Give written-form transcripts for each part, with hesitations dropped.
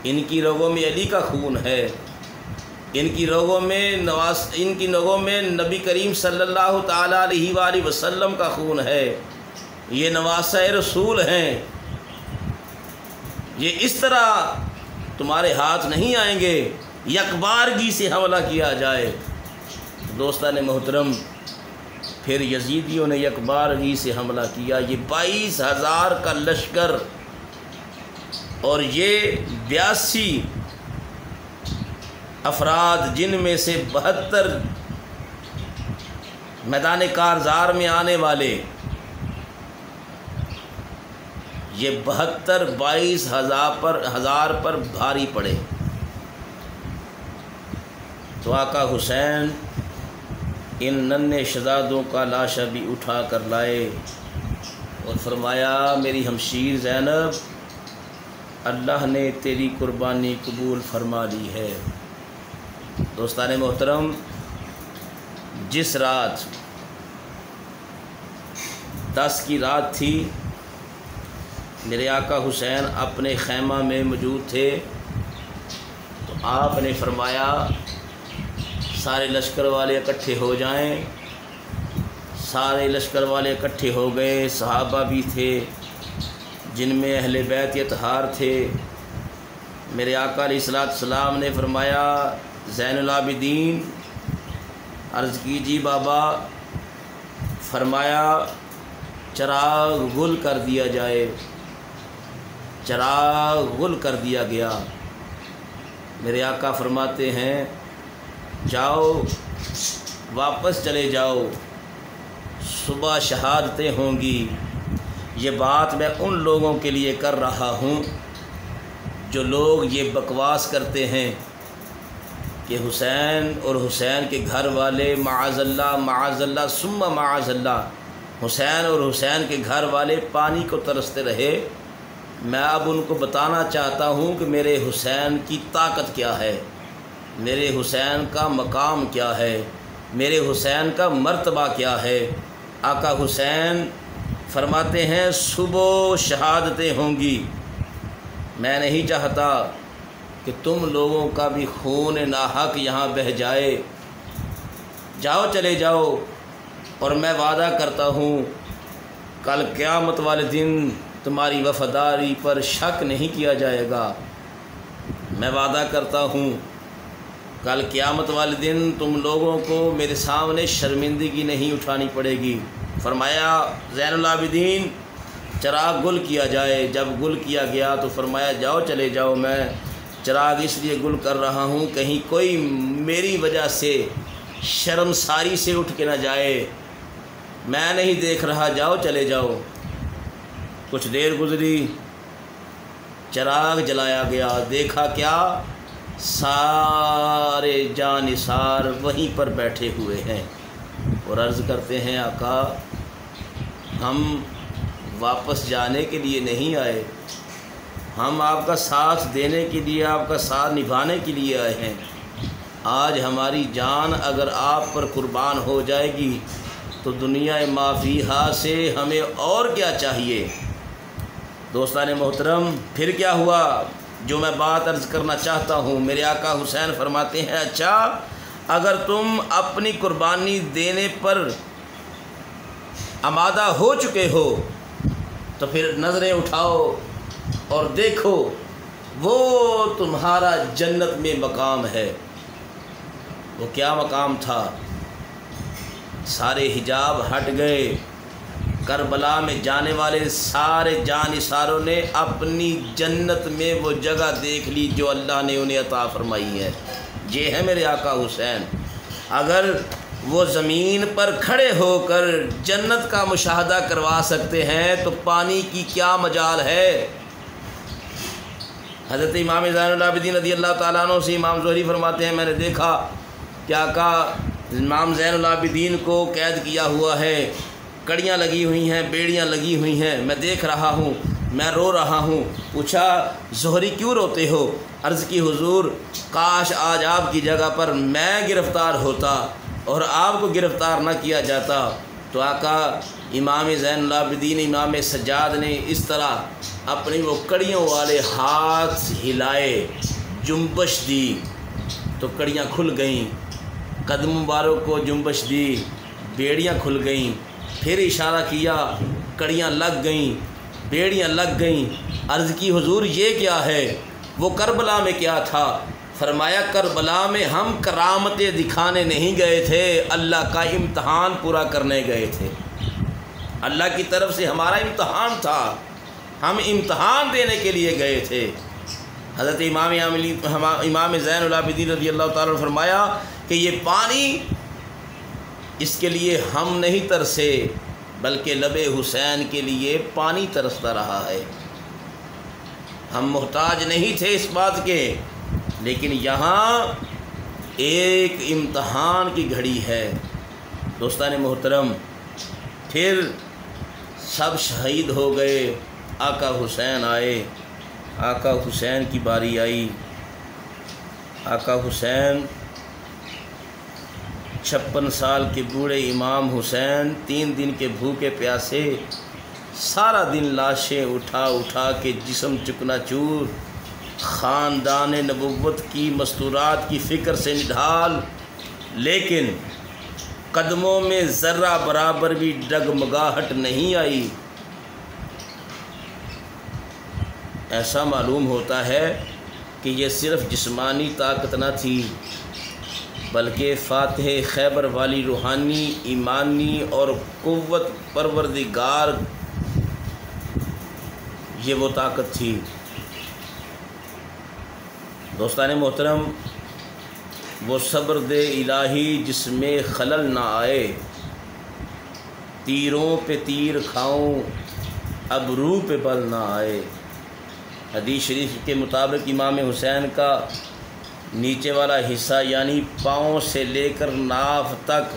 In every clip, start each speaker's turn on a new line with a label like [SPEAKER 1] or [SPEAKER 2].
[SPEAKER 1] ان کی رگوں میں علی کا خون ہے، ان کی رگوں میں نبی کریم صلی اللہ تعالیٰ علیہ وآلہ وسلم کا خون ہے، یہ نواسہ رسول ہیں، یہ اس طرح تمہارے ہاتھ نہیں آئیں گے یکبارگی سے حملہ کیا جائے۔ دوستان محترم، پھر یزیدیوں نے یکبارگی سے حملہ کیا۔ یہ 22,000 کا لشکر اور یہ 82 افراد، جن میں سے 72 میدان کارزار میں آنے والے، یہ 72 22,000 پر بھاری پڑے۔ تو آقا حسین ان ننھے شہزادوں کا لاشا بھی اٹھا کر لائے اور فرمایا میری ہمشیر زینب، اللہ نے تیری قربانی قبول فرما لی ہے۔ دوستان محترم، جس رات 10 کی رات تھی، میرے آقا حسین اپنے خیمہ میں موجود تھے، تو آپ نے فرمایا سارے لشکر والے اکٹھے ہو جائیں۔ سارے لشکر والے اکٹھے ہو گئے، صحابہ بھی تھے جن میں اہل بیت اطہار تھے۔ میرے آقا علیہ السلام نے فرمایا زین العابدین عرض کیجیے بابا، فرمایا چراغ گل کر دیا جائے۔ چراغ گل کر دیا گیا۔ میرے آقا فرماتے ہیں جاؤ، واپس چلے جاؤ، صبح شہادتیں ہوں گی۔ یہ بات میں ان لوگوں کے لیے کر رہا ہوں جو لوگ یہ بکواس کرتے ہیں کہ حسین اور حسین کے گھر والے معاذ اللہ ثم معاذ اللہ، حسین اور حسین کے گھر والے پانی کو ترستے رہے۔ میں اب ان کو بتانا چاہتا ہوں کہ میرے حسین کی طاقت کیا ہے، میرے حسین کا مقام کیا ہے، میرے حسین کا مرتبہ کیا ہے۔ آقا حسین فرماتے ہیں صبح شہادتیں ہوں گی۔ میں نہیں چاہتا کہ تم لوگوں کا بھی خون ناحق یہاں بہہ جائے۔ جاؤ، چلے جاؤ، اور میں وعدہ کرتا ہوں کل قیامت والے دن تمہاری وفاداری پر شک نہیں کیا جائے گا۔ میں وعدہ کرتا ہوں کل قیامت والے دن تم لوگوں کو میرے سامنے شرمندگی نہیں اٹھانی پڑے گی۔ فرمایا زین العابدین چراغ گل کیا جائے۔ جب گل کیا گیا تو فرمایا جاؤ، چلے جاؤ، میں چراغ اس لیے گل کر رہا ہوں کہیں کوئی میری وجہ سے شرمساری سے اٹھ کے نہ جائے، میں نہیں دیکھ رہا، جاؤ، چلے جاؤ۔ کچھ دیر گزری، چراغ جلایا گیا، دیکھا کیا، سارے جانثار وہیں پر بیٹھے ہوئے ہیں اور عرض کرتے ہیں آقا ہم واپس جانے کے لیے نہیں آئے، ہم آپ کا ساتھ دینے کے لیے، آپ کا ساتھ نبھانے کے لیے آئے ہیں۔ آج ہماری جان اگر آپ پر قربان ہو جائے گی تو دنیا ما فیہا سے ہمیں اور کیا چاہیے۔ دوستان محترم، پھر کیا ہوا جو میں بات عرض کرنا چاہتا ہوں۔ میرے آقا حسین فرماتے ہیں اچھا اگر تم اپنی قربانی دینے پر آمادہ ہو چکے ہو تو پھر نظریں اٹھاؤ اور دیکھو وہ تمہارا جنت میں مقام ہے۔ وہ کیا مقام تھا؟ سارے حجاب ہٹ گئے، کربلا میں جانے والے سارے جانثاروں نے اپنی جنت میں وہ جگہ دیکھ لی جو اللہ نے انہیں عطا فرمائی ہے۔ یہ ہے میرے آقا حسین۔ اگر وہ زمین پر کھڑے ہو کر جنت کا مشاہدہ کروا سکتے ہیں تو پانی کی کیا مجال ہے۔ حضرت امام زین العابدین رضی اللہ تعالیٰ عنہ سے امام زہری فرماتے ہیں میں نے دیکھا کہ آقا امام زین العابدین کو قید کیا ہوا ہے، کڑیاں لگی ہوئی ہیں، بیڑیاں لگی ہوئی ہیں، میں دیکھ رہا ہوں، میں رو رہا ہوں۔ پوچھا زہری کیوں روتے ہو؟ عرض کی حضور کاش آج آپ کی جگہ پر میں گرفتار ہوتا اور آپ کو گرفتار نہ کیا جاتا تو آقا امام زین العابدین امام سجاد نے اس طرح اپنی وہ کڑیوں والے ہاتھ ہلائے، جنبش دی تو کڑیاں کھل گئیں، قدم مبارک کو جنبش دی، بیڑیاں کھل گئیں، پھر اشارہ کیا، کڑیاں لگ گئیں، بیڑیاں لگ گئیں۔ عرض کی حضور یہ کیا ہے؟ وہ کربلا میں کیا تھا؟ فرمایا کربلا میں ہم کرامتیں دکھانے نہیں گئے تھے، اللہ کا امتحان پورا کرنے گئے تھے۔ اللہ کی طرف سے ہمارا امتحان تھا، ہم امتحان دینے کے لیے گئے تھے۔ حضرت امام زین العابدین رضی اللہ تعالیٰ نے فرمایا کہ یہ پانی اس کے لیے ہم نہیں ترسے، بلکہ لب حسین کے لیے پانی ترستا رہا ہے۔ ہم محتاج نہیں تھے اس بات کے، لیکن یہاں ایک امتحان کی گھڑی ہے۔ دوستان محترم، پھر سب شہید ہو گئے، آقا حسین آئے، آقا حسین کی باری آئی۔ آقا حسین 56 سال کے بوڑھے امام حسین 3 دن کے بھوکے پیاسے سارا دن لاشیں اٹھا اٹھا کے جسم چکنا چور، خاندان نبوت کی مستورات کی فکر سے نڈھال، لیکن قدموں میں ذرہ برابر بھی ڈگمگاہٹ نہیں آئی۔ ایسا معلوم ہوتا ہے کہ یہ صرف جسمانی طاقت نہ تھی، بلکہ فاتح خیبر والی روحانی، ایمانی اور قوت پروردگار یہ وہ طاقت تھی۔ دوستان محترم، وہ صبر دے الہی جس میں خلل نہ آئے، تیروں پہ تیر کھاؤں اب روح پہ بل نہ آئے۔ حدیث شریف کے مطابق امام حسین کا نیچے والا حصہ یعنی پاؤں سے لے کر ناف تک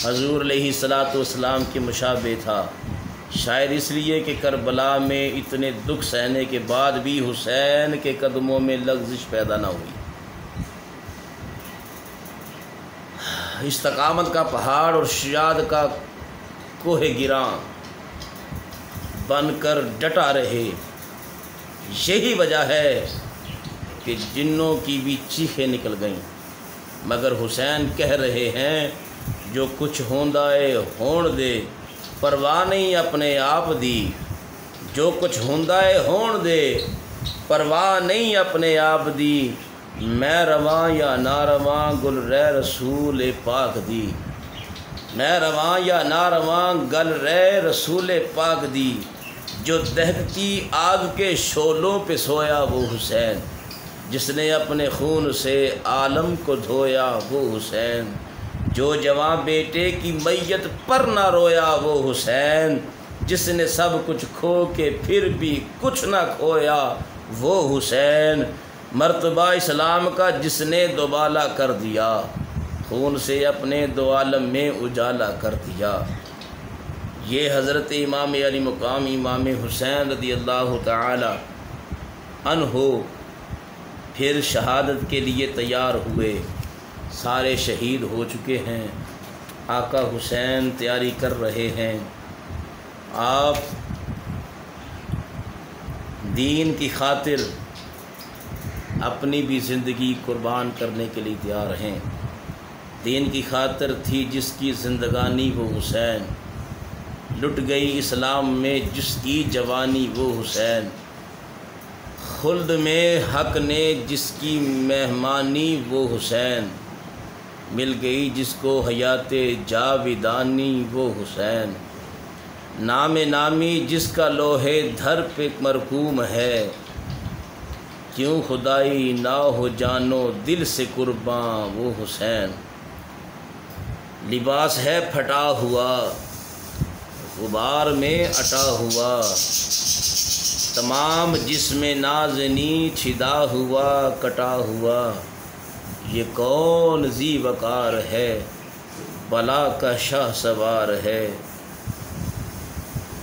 [SPEAKER 1] حضور علیہ الصلاۃ والسلام کے مشابہ تھا، شاید اس لیے کہ کربلا میں اتنے دکھ سہنے کے بعد بھی حسین کے قدموں میں لغزش پیدا نہ ہوئی۔ استقامت کا پہاڑ اور شجاعت کا کوہ گراں بن کر ڈٹا رہے۔ یہی وجہ ہے کہ جنوں کی بھی چیخیں نکل گئیں، مگر حسین کہہ رہے ہیں جو کچھ ہوندا ہے ہون دے، پرواہ نہیں اپنے آپ دی۔ جو کچھ ہوندا ہے ہون دے، پرواہ نہیں اپنے آپ دی۔ میں رواں یا نہ رواں گل رے رسول پاک دی، میں رواں یا نہ رواں گل رے رسول پاک دی۔ جو دہکتی آگ کے شعلوں پہ سویا وہ حسین، جس نے اپنے خون سے عالم کو دھویا وہ حسین۔ جو جواں بیٹے کی میت پر نہ رویا وہ حسین، جس نے سب کچھ کھو کے پھر بھی کچھ نہ کھویا وہ حسین۔ مرتبہ اسلام کا جس نے دوبالا کر دیا، خون سے اپنے دو عالم میں اجالا کر دیا۔ یہ حضرت امام علی مقام امام حسین رضی اللہ تعالی عنہ پھر شہادت کے لیے تیار ہوئے۔ سارے شہید ہو چکے ہیں، آقا حسین تیاری کر رہے ہیں۔ آپ دین کی خاطر اپنی بھی زندگی قربان کرنے کے لیے تیار ہیں۔ دین کی خاطر تھی جس کی زندگانی وہ حسین، لٹ گئی اسلام میں جس کی جوانی وہ حسین۔ خلد میں حق نے جس کی مہمانی وہ حسین، مل گئی جس کو حیات جاویدانی وہ حسین۔ نام نامی جس کا لوہے دھر پہ مرقوم ہے، کیوں خدائی نہ ہو جانو دل سے قرباں وہ حسین۔ لباس ہے پھٹا ہوا غبار میں اٹا ہوا، تمام جسم نازنی چھدا ہوا کٹا ہوا۔ یہ کون ذی وقار ہے، بلا کا شاہ سوار ہے،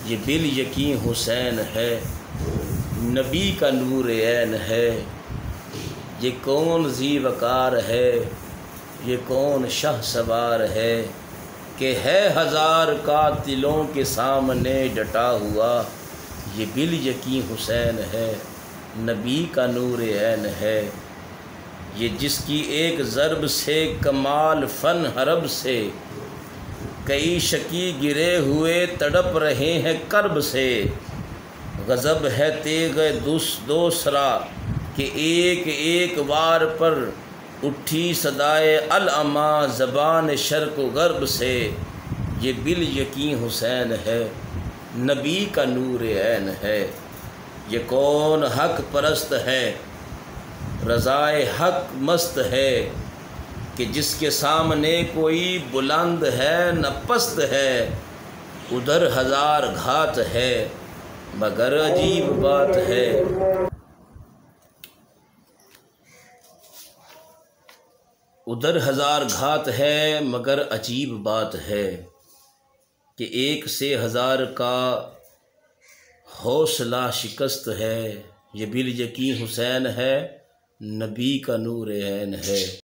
[SPEAKER 1] یہ بال یقین حسین ہے، نبی کا نور عین ہے۔ یہ کون ذی وقار ہے، یہ کون شاہ سوار ہے، کہ ہے ہزار قاتلوں کے سامنے ڈٹا ہوا، یہ بالیقین حسین ہے، نبی کا نور عین ہے۔ یہ جس کی ایک ضرب سے کمال فن حرب سے، کئی شکی گرے ہوئے تڑپ رہے ہیں کرب سے۔ غضب ہے تیغ دوسرا کہ ایک ایک وار پر اٹھی صدائے العما زبان شرق و غرب سے۔ یہ بالیقین حسین ہے، نبی کا نور عین ہے۔ یہ کون حق پرست ہے، رضائے حق مست ہے، کہ جس کے سامنے کوئی بلند ہے نہ پست ہے۔ ادھر ہزار گھات ہے مگر عجیب بات ہے۔ ادھر ہزار گھات ہے مگر عجیب بات ہے، کہ ایک سے ہزار کا حوصلہ شکست ہے۔ یہ بالیقین حسین ہے، نبی کا نور عین ہے۔